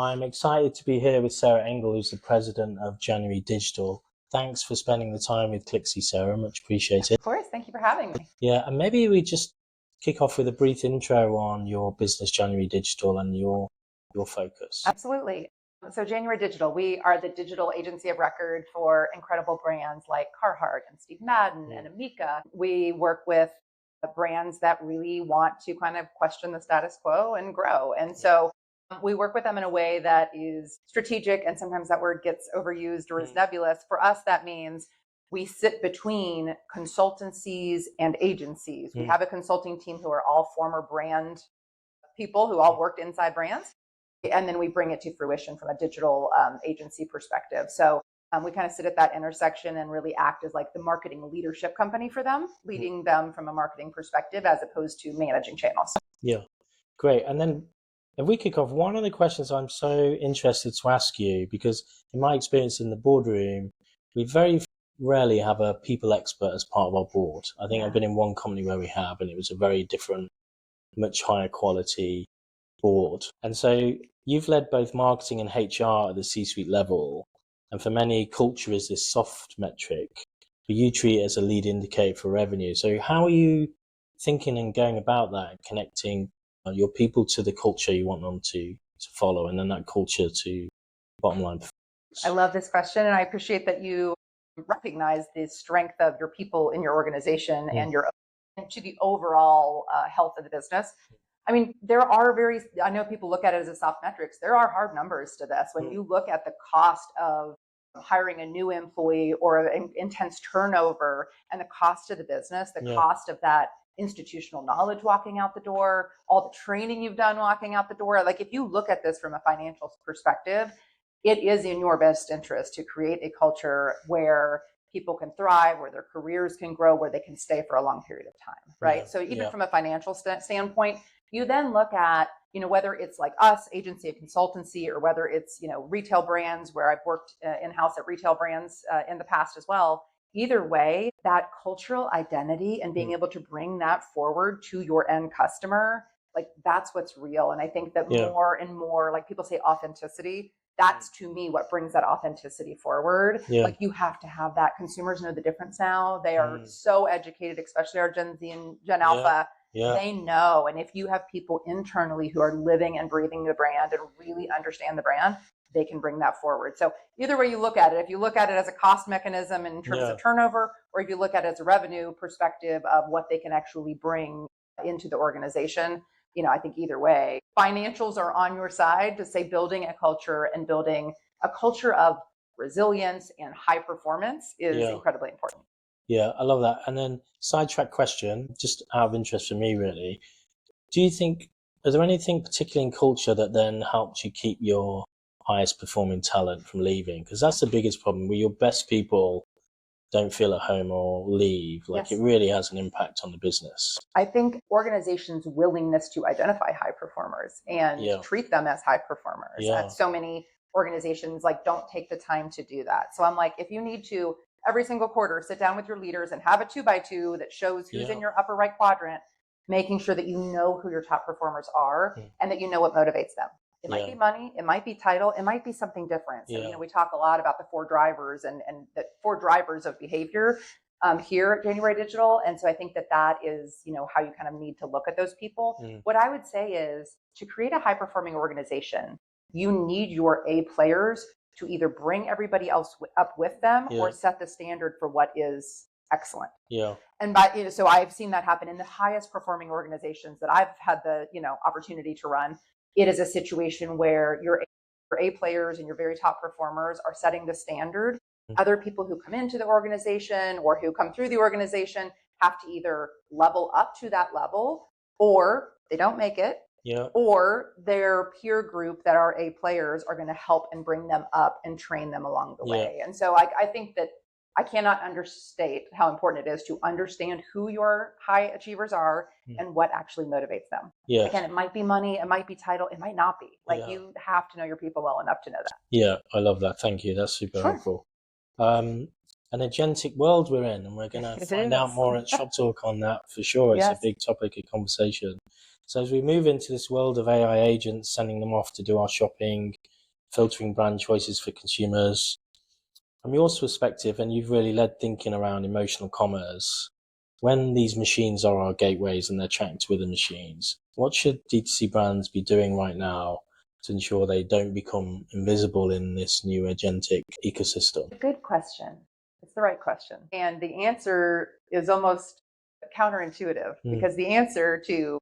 I'm excited to be here with Sarah Engel, who's the president of January Digital. Thanks for spending the time with ClickZ, Sarah. Much appreciated. Of course. Thank you for having me. Yeah, and maybe we just kick off with a brief intro on your business, January Digital, and your focus. Absolutely. So January Digital, we are the digital agency of record for incredible brands like Carhartt and Steve Madden and Amika. We work with brands that really want to kind of question the status quo and grow. And so we work with them in a way that is strategic, and sometimes that word gets overused or is nebulous. For us, that means we sit between consultancies and agencies. We have a consulting team who are all former brand people who all worked inside brands. And then we bring it to fruition from a digital agency perspective. So we kind of sit at that intersection and really act as like the marketing leadership company for them, leading them from a marketing perspective as opposed to managing channels. Yeah, great. And then if we kick off, one of the questions I'm so interested to ask you, because in my experience in the boardroom, we very rarely have a people expert as part of our board. I think I've been in one company where we have, and it was a very different, much higher quality board. And so you've led both marketing and HR at the C-suite level. And for many, culture is this soft metric, but you treat it as a lead indicator for revenue. So how are you thinking and going about that, connecting your people to the culture you want them to follow, and then that culture to bottom line performance? I love this question, and I appreciate that you recognize the strength of your people in your organization and to the overall health of the business. I mean, I know people look at it as a soft metrics. There are hard numbers to this. When you look at the cost of hiring a new employee or an intense turnover and the cost to the business, the cost of that institutional knowledge walking out the door, all the training you've done walking out the door. Like, if you look at this from a financial perspective, it is in your best interest to create a culture where people can thrive, where their careers can grow, where they can stay for a long period of time, right? So even from a financial standpoint, you then look at, whether it's like us, agency and consultancy, or whether it's, retail brands, where I've worked in-house at retail brands in the past as well. Either way, that cultural identity and being able to bring that forward to your end customer, like, that's what's real. And I think that more and more, like people say authenticity, that's to me what brings that authenticity forward. Like, you have to have that. Consumers know the difference now. They are so educated, especially our Gen Z and Gen Alpha. They know. And if you have people internally who are living and breathing the brand and really understand the brand, they can bring that forward. So either way you look at it, if you look at it as a cost mechanism in terms of turnover, or if you look at it as a revenue perspective of what they can actually bring into the organization, I think either way, financials are on your side to say building a culture and building a culture of resilience and high performance is incredibly important. Yeah, I love that. And then sidetrack question, just out of interest for me, really. Do you think, is there anything particularly in culture that then helped you keep your highest performing talent from leaving? Because that's the biggest problem, where your best people don't feel at home or leave. Like, it really has an impact on the business. I think organizations' willingness to identify high performers and treat them as high performers. And so many organizations don't take the time to do that. So I'm like, if you need to every single quarter sit down with your leaders and have a 2x2 that shows who's in your upper right quadrant, making sure that you know who your top performers are and that you know what motivates them. It might be money, it might be title, it might be something different. So, we talk a lot about the 4 drivers and the 4 drivers of behavior here at January Digital. And so I think that is, how you kind of need to look at those people. What I would say is, to create a high performing organization, you need your A players to either bring everybody else up with them or set the standard for what is excellent. And so I've seen that happen in the highest performing organizations that I've had the, opportunity to run. It is a situation where your A players and your very top performers are setting the standard. Other people who come into the organization or who come through the organization have to either level up to that level, or they don't make it, or their peer group that are A players are going to help and bring them up and train them along the way. And so I think that I cannot understate how important it is to understand who your high achievers are and what actually motivates them. Again, it might be money, it might be title, it might not be. You have to know your people well enough to know that. Yeah, I love that. Thank you. That's super helpful. An agentic world we're in, and we're going to find out more at Shoptalk on that for sure. It's a big topic of conversation. So as we move into this world of AI agents, sending them off to do our shopping, filtering brand choices for consumers, from your perspective, and you've really led thinking around emotional commerce, when these machines are our gateways and they're chatting to other machines, what should D2C brands be doing right now to ensure they don't become invisible in this new agentic ecosystem? Good question. It's the right question. And the answer is almost counterintuitive because the answer to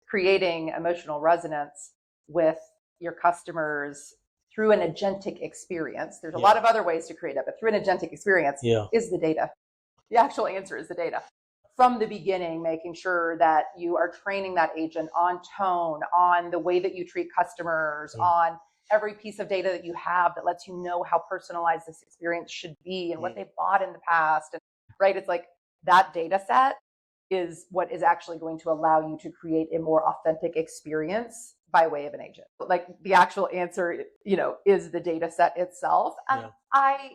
creating emotional resonance with your customers through an agentic experience, there's a lot of other ways to create it, but through an agentic experience is the data. The actual answer is the data. From the beginning, making sure that you are training that agent on tone, on the way that you treat customers, on every piece of data that you have that lets you know how personalized this experience should be and what they bought in the past. And right, it's like that data set is what is actually going to allow you to create a more authentic experience by way of an agent. Like the actual answer, is the data set itself. I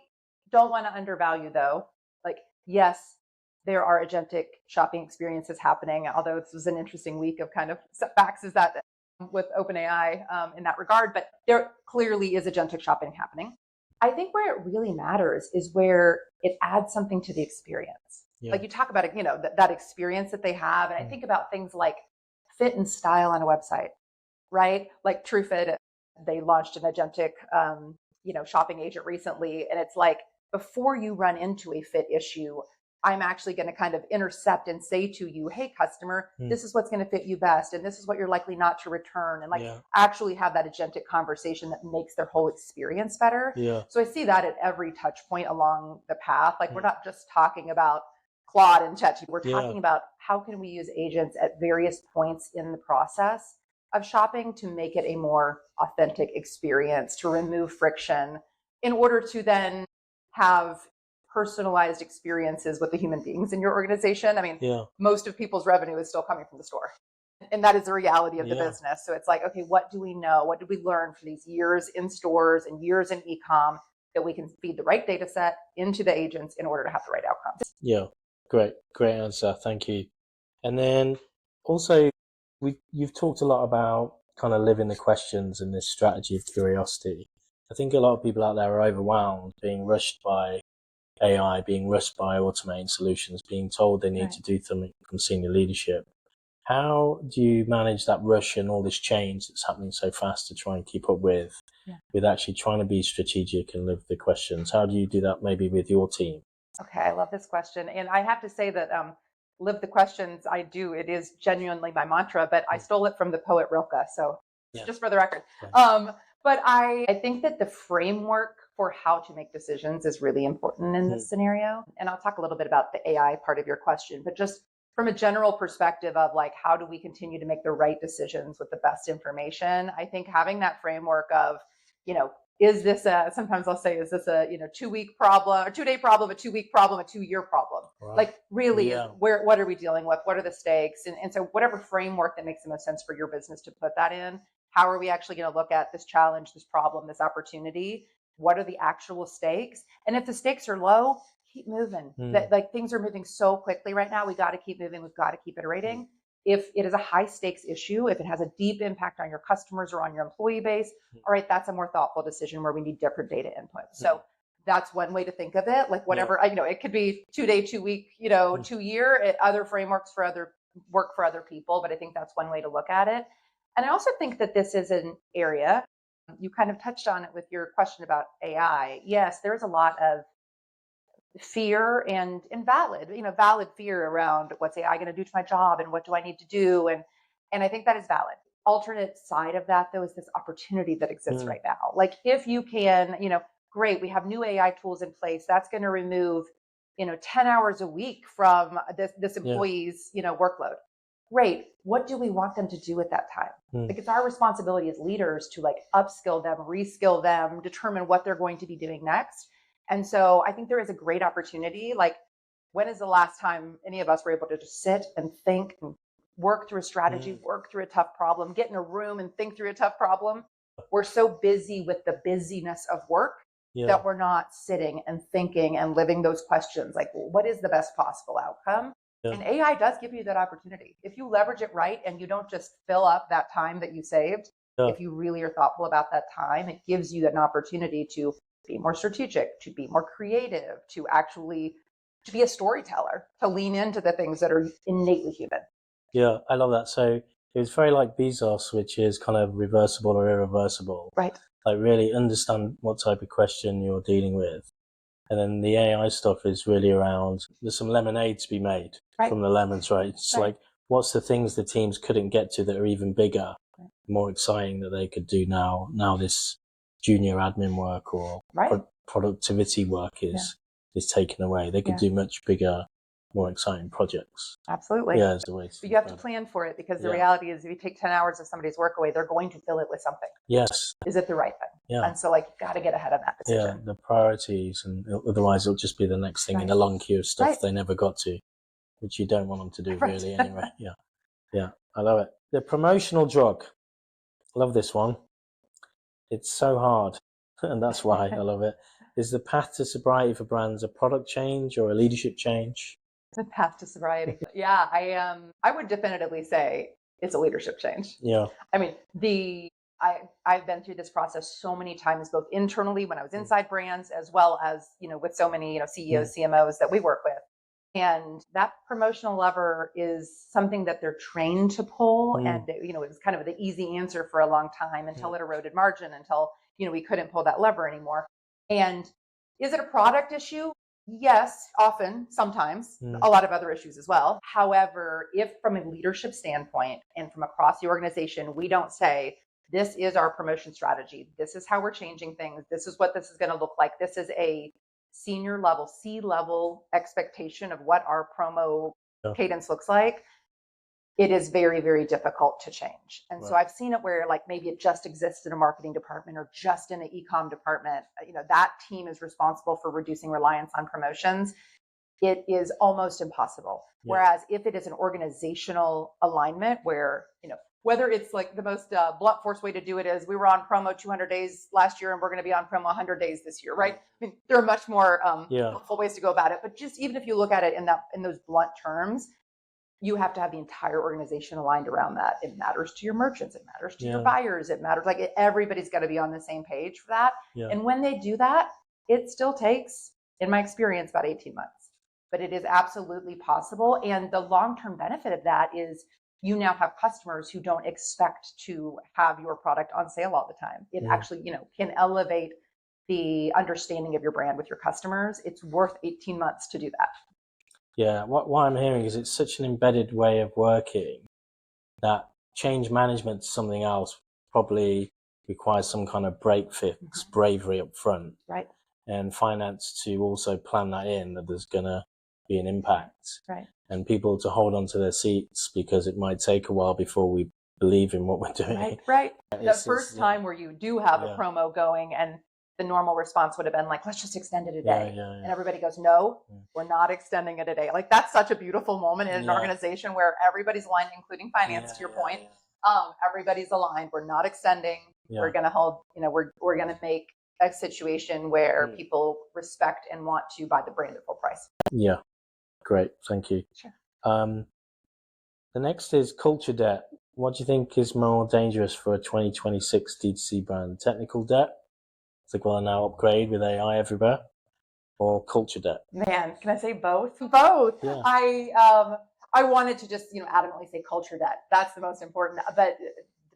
don't want to undervalue though. Like, yes, there are agentic shopping experiences happening, although this was an interesting week of kind of setbacks is that with OpenAI in that regard, but there clearly is agentic shopping happening. I think where it really matters is where it adds something to the experience. Like you talk about it, that experience that they have. And I think about things like fit and style on a website, right? Like TrueFit, they launched an agentic, shopping agent recently. And it's like, before you run into a fit issue, I'm actually going to kind of intercept and say to you, hey, customer, this is what's going to fit you best. And this is what you're likely not to return. And actually have that agentic conversation that makes their whole experience better. So I see that at every touch point along the path. Like we're not just talking about Claude and ChatGPT. We're talking about how can we use agents at various points in the process of shopping to make it a more authentic experience, to remove friction in order to then have personalized experiences with the human beings in your organization. I mean, most of people's revenue is still coming from the store. And that is the reality of the business. So it's like, okay, what do we know? What did we learn from these years in stores and years in e-com that we can feed the right data set into the agents in order to have the right outcomes? Yeah, great answer. Thank you. And then also, you've talked a lot about kind of living the questions and this strategy of curiosity. I think a lot of people out there are overwhelmed, being rushed by AI, being rushed by automating solutions, being told they need to do something from senior leadership. How do you manage that rush and all this change that's happening so fast to try and keep up with actually trying to be strategic and live the questions? How do you do that maybe with your team? Okay, I love this question. And I have to say that live the questions, I do. It is genuinely my mantra, but I stole it from the poet Rilke. So just for the record. But I think that the framework for how to make decisions is really important in this scenario. And I'll talk a little bit about the AI part of your question, but just from a general perspective of like, how do we continue to make the right decisions with the best information? I think having that framework of, is this sometimes I'll say, is this a 2-week problem, or 2-day problem, a 2-week problem, a 2-year problem? Right. Like really, what are we dealing with? What are the stakes? And so whatever framework that makes the most sense for your business to put that in, how are we actually going to look at this challenge, this problem, this opportunity? What are the actual stakes? And if the stakes are low, keep moving. That like things are moving so quickly right now. We got to keep moving. We've got to keep iterating. If it is a high stakes issue, if it has a deep impact on your customers or on your employee base, all right, that's a more thoughtful decision where we need different data input. So that's one way to think of it. Like whatever, it could be 2-day, 2-week, 2-year, other frameworks for other work for other people. But I think that's one way to look at it. And I also think that this is an area, you kind of touched on it with your question about AI. Yes, there's a lot of fear and valid fear around what's AI going to do to my job and what do I need to do? And I think that is valid. Alternate side of that though is this opportunity that exists right now. Like if you can, great, we have new AI tools in place. That's going to remove, 10 hours a week from this employee's, workload. Great. What do we want them to do at that time? Like it's our responsibility as leaders to like upskill them, reskill them, determine what they're going to be doing next. And so I think there is a great opportunity. Like when is the last time any of us were able to just sit and think and work through a strategy, work through a tough problem, get in a room and think through a tough problem? We're so busy with the busyness of work that we're not sitting and thinking and living those questions. Like, what is the best possible outcome? Yeah. And AI does give you that opportunity. If you leverage it right and you don't just fill up that time that you saved, Yeah. if you really are thoughtful about that time, it gives you an opportunity to be more strategic, to be more creative, to actually to be a storyteller, to lean into the things that are innately human. Yeah, I love that. So it was very like Bezos, which is kind of reversible or irreversible. Right. Like really understand what type of question you're dealing with. And then the AI stuff is really around, there's some lemonade to be made from the lemons, right? It's like, what's the things the teams couldn't get to that are even bigger, more exciting that they could do now? Now this junior admin work or productivity work is taken away. They could do much bigger, more exciting projects. Absolutely. Yeah, it's always. But you have to plan for it, because the reality is if you take 10 hours of somebody's work away, they're going to fill it with something. Yes. Is it the right thing? Yeah. And so like you've got to get ahead of that decision. Yeah, the priorities, and otherwise it'll just be the next thing in a long queue of stuff they never got to, which you don't want them to do really anyway. Yeah. Yeah. I love it. The promotional drug. Love this one. It's so hard. And that's why I love it. Is the path to sobriety for brands a product change or a leadership change? The path to sobriety. Yeah, I would definitively say it's a leadership change. Yeah. I mean, I've been through this process so many times, both internally when I was inside brands, as well as, with so many, CEOs, CMOs that we work with. And that promotional lever is something that they're trained to pull. And, it was kind of the easy answer for a long time until it eroded margin, until, we couldn't pull that lever anymore. And is it a product issue? Yes, often, sometimes, a lot of other issues as well. However, if from a leadership standpoint and from across the organization, we don't say, this is our promotion strategy, this is how we're changing things, this is what this is going to look like, this is a senior level, C-level expectation of what our promo cadence looks like, it is very, very difficult to change. And so I've seen it where like maybe it just exists in a marketing department or just in an e-com department. That team is responsible for reducing reliance on promotions. It is almost impossible. Whereas if it is an organizational alignment where, whether it's like the most blunt force way to do it is we were on promo 200 days last year and we're going to be on promo 100 days this year, right? I mean, there are much more helpful ways to go about it. But just even if you look at it in those blunt terms, you have to have the entire organization aligned around that. It matters to your merchants. It matters to your buyers. It matters, like everybody's got to be on the same page for that. And when they do that, it still takes, in my experience, about 18 months. But it is absolutely possible. And the long-term benefit of that is you now have customers who don't expect to have your product on sale all the time. It actually, can elevate the understanding of your brand with your customers. It's worth 18 months to do that. Yeah, what I'm hearing is it's such an embedded way of working that change management to something else probably requires some kind of break fix, bravery up front. Right. And finance to also plan that in, that there's going to be an impact. Right. And people to hold on to their seats because it might take a while before we believe in what we're doing. Right. The first time where you do have a promo going and the normal response would have been like, let's just extend it a day. And everybody goes, no, we're not extending it a day. Like that's such a beautiful moment in an organization where everybody's aligned, including finance, to your point. Everybody's aligned. We're not extending. We're going to hold, we're going to make a situation where people respect and want to buy the brand at full price. Yeah. Great. Thank you. Sure. The next is culture debt. What do you think is more dangerous for a 2026 D2C brand? Technical debt? It's like, well, now upgrade with AI everywhere, or culture debt? Man, can I say both? Both. Yeah. I wanted to just, adamantly say culture debt. That's the most important. But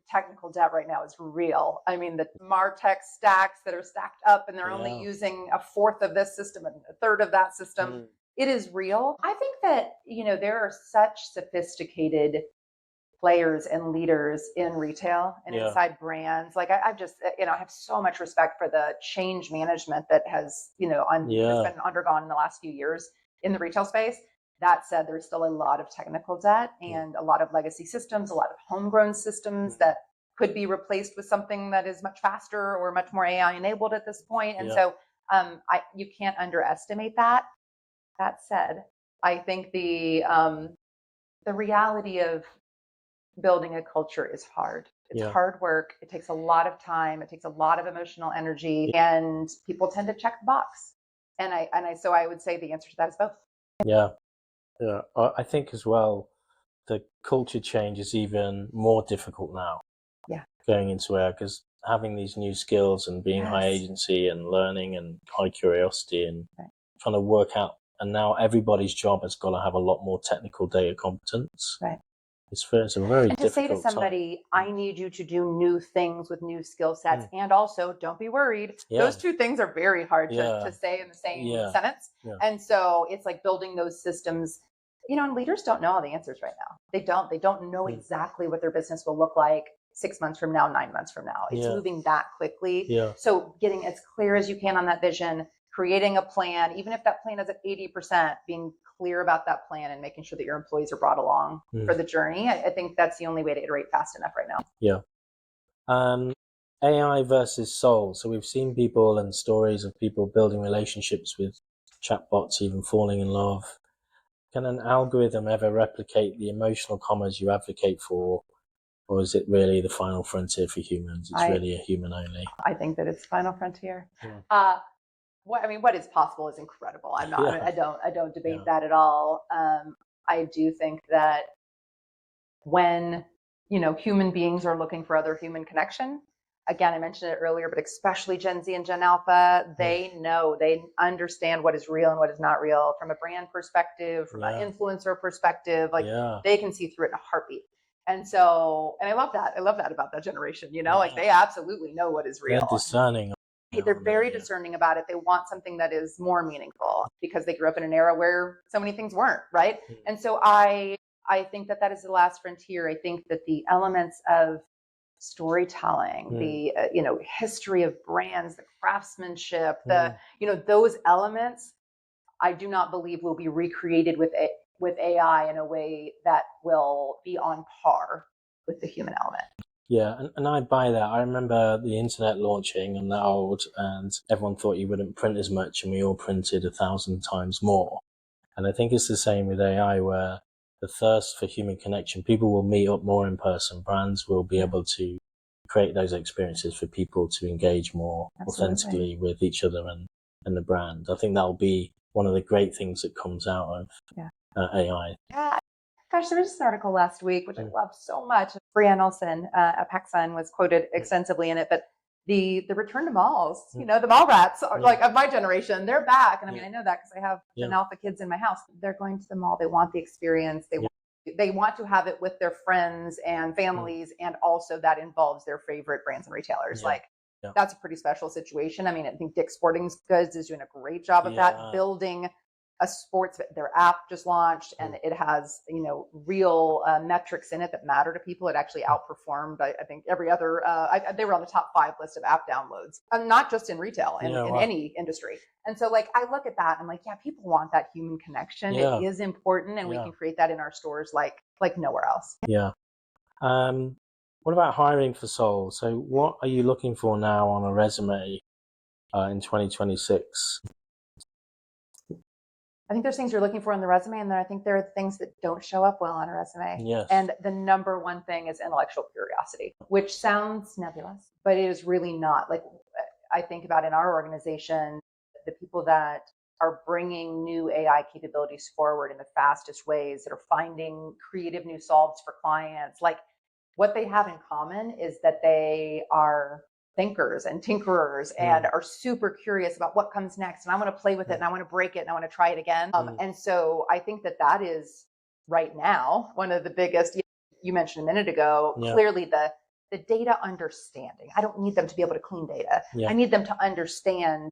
technical debt right now is real. I mean, the MarTech stacks that are stacked up and they're only using a fourth of this system and a third of that system. It is real. I think that, there are such sophisticated players and leaders in retail and inside brands. Like I've just, I have so much respect for the change management that has, has been undergone in the last few years in the retail space. That said, there's still a lot of technical debt and a lot of legacy systems, a lot of homegrown systems that could be replaced with something that is much faster or much more AI enabled at this point. And so you can't underestimate that. That said, I think the reality of building a culture is hard. It's hard work. It takes a lot of time. It takes a lot of emotional energy, and people tend to check the box. So I would say the answer to that is both. Yeah. Yeah, I think as well, the culture change is even more difficult now. Yeah. Going into AI, because having these new skills and being high Yes. agency and learning and high curiosity and Right. trying to work out, and now everybody's job has got to have a lot more technical data competence. Right. It's a very And to say to difficult time. somebody, I need you to do new things with new skill sets, and also don't be worried. Yeah. Those two things are very hard Yeah. to say in the same Yeah. sentence. Yeah. And so it's like building those systems, and leaders don't know all the answers right now. They don't know exactly what their business will look like 6 months from now, 9 months from now. It's moving that quickly. Yeah. So getting as clear as you can on that vision, creating a plan, even if that plan is at 80%, being clear about that plan and making sure that your employees are brought along for the journey. I think that's the only way to iterate fast enough right now. Yeah. AI versus soul. So we've seen people and stories of people building relationships with chatbots, even falling in love. Can an algorithm ever replicate the emotional commerce you advocate for? Or is it really the final frontier for humans? It's really a human only. I think that it's final frontier. Yeah. What is possible is incredible. I don't debate that at all. I do think that when, human beings are looking for other human connection, again, I mentioned it earlier, but especially Gen Z and Gen Alpha, they understand what is real and what is not real from a brand perspective, from an influencer perspective. They can see through it in a heartbeat. And so, and I love that. I love that about that generation, they absolutely know what is real. They're discerning. They're very discerning about it. They want something that is more meaningful because they grew up in an era where so many things weren't, right? And so I think that is the last frontier. I think that the elements of storytelling, the history of brands, the craftsmanship, those elements, I do not believe will be recreated with AI in a way that will be on par with the human element. Yeah, and I buy that. I remember the internet launching and that old, and everyone thought you wouldn't print as much, and we all printed 1,000 times more. And I think it's the same with AI, where the thirst for human connection, people will meet up more in person. Brands will be able to create those experiences for people to engage more authentically with each other and the brand. I think that'll be one of the great things that comes out of AI. Yeah. Gosh, there was just an article last week, which I love so much. Brianne Olsen at PacSun was quoted extensively in it, but the return to malls, the mall rats are like of my generation, they're back. And I know that because I have Gen Alpha kids in my house. They're going to the mall. They want the experience. They want to have it with their friends and families. And also that involves their favorite brands and retailers. That's a pretty special situation. I think Dick's Sporting Goods is doing a great job of that, building a sports, their app just launched, and it has, real metrics in it that matter to people. It actually outperformed, I think, every other, they were on the top 5 list of app downloads, not just in retail, in any industry. And so I look at that and I'm like, yeah, people want that human connection. It is important, and we can create that in our stores like nowhere else. Yeah. What about hiring for soul? So what are you looking for now on a resume in 2026? I think there's things you're looking for in the resume, and then I think there are things that don't show up well on a resume. Yes. And the number one thing is intellectual curiosity, which sounds nebulous, but it is really not. I think about in our organization, the people that are bringing new AI capabilities forward in the fastest ways, that are finding creative new solves for clients, what they have in common is that they are thinkers and tinkerers and are super curious about what comes next. And I want to play with it, and I want to break it, and I want to try it again. And so I think that is right now one of the biggest, you mentioned a minute ago, clearly the data understanding. I don't need them to be able to clean data. I need them to understand,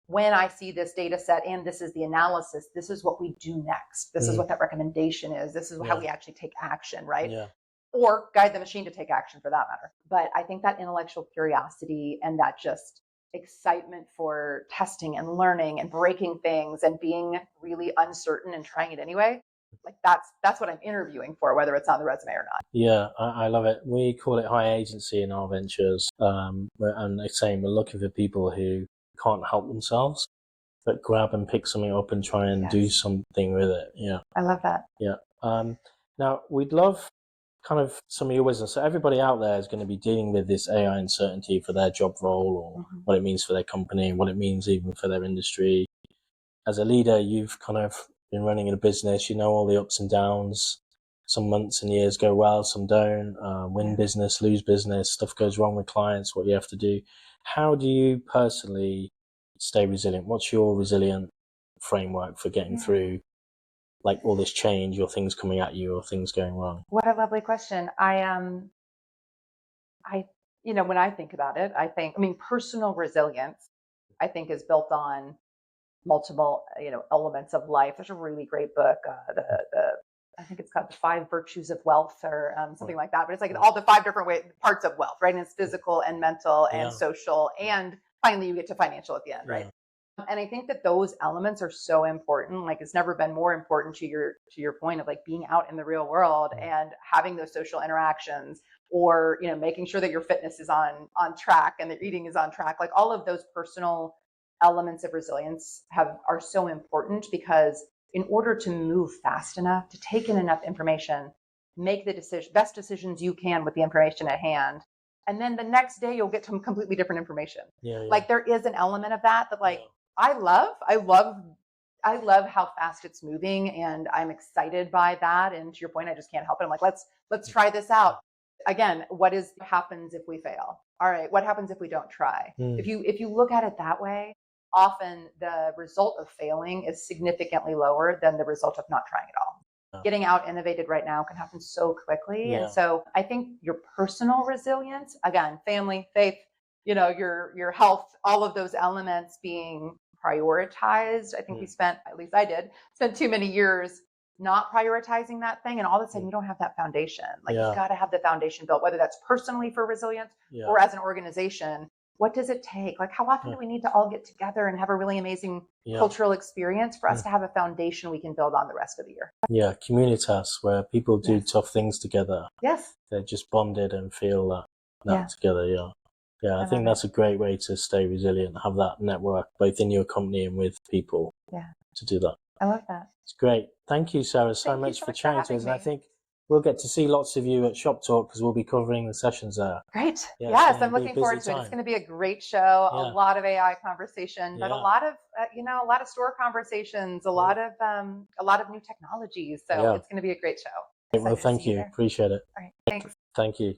when I see this data set and this is the analysis, this is what we do next. This is what that recommendation is. This is how we actually take action, right? Yeah. Or guide the machine to take action, for that matter. But I think that intellectual curiosity and that just excitement for testing and learning and breaking things and being really uncertain and trying it anyway, that's what I'm interviewing for, whether it's on the resume or not. Yeah, I love it. We call it high agency in our ventures. And they're saying we're looking for people who can't help themselves, but grab and pick something up and try and do something with it. Yeah. I love that. Yeah. Now, we'd love kind of some of your wisdom. So everybody out there is going to be dealing with this AI uncertainty for their job role, or what it means for their company, what it means even for their industry. As a leader, you've kind of been running a business, you know all the ups and downs. Some months and years go well, some don't. Win business, lose business, stuff goes wrong with clients, what you have to do. How do you personally stay resilient? What's your resilient framework for getting through like all this change or things coming at you or things going wrong? What a lovely question. When I think about it, personal resilience, I think, is built on multiple, elements of life. There's a really great book, I think it's called The 5 Virtues of Wealth or something like that. But it's like all the 5 different parts of wealth, right? And it's physical and mental and social, and finally you get to financial at the end, right? And I think that those elements are so important. Like, it's never been more important, to your point of like being out in the real world and having those social interactions, or making sure that your fitness is on track and the eating is on track. Like, all of those personal elements of resilience are so important, because in order to move fast enough, to take in enough information, make the best decisions you can with the information at hand, and then the next day you'll get some completely different information. Like, there is an element of that like I love how fast it's moving, and I'm excited by that. And to your point, I just can't help it. I'm like, let's try this out. Again, what happens if we fail? All right, what happens if we don't try? If you look at it that way, often the result of failing is significantly lower than the result of not trying at all. Getting out innovated right now can happen so quickly. And so I think your personal resilience, again, family, faith, your health, all of those elements being prioritized. I think at least I spent too many years not prioritizing that thing, and all of a sudden you don't have that foundation. Like, you've got to have the foundation built, whether that's personally for resilience or as an organization. What does it take? Like, how often do we need to all get together and have a really amazing cultural experience for us to have a foundation we can build on the rest of the year? Yeah, communitas, where people do tough things together. Yes. They're just bonded and feel that together. Yeah, I think that's a great way to stay resilient, have that network both in your company and with people to do that. I love that. It's great. Thank you, Sarah, so much for chatting to us. And I think we'll get to see lots of you at Shoptalk, because we'll be covering the sessions there. Great. Yes, I'm looking forward to it. It's going to be a great show. A lot of AI conversation, but a lot of store conversations, a lot of new technologies. So it's going to be a great show. Well, thank you. Appreciate it. All right. Thanks. Thank you.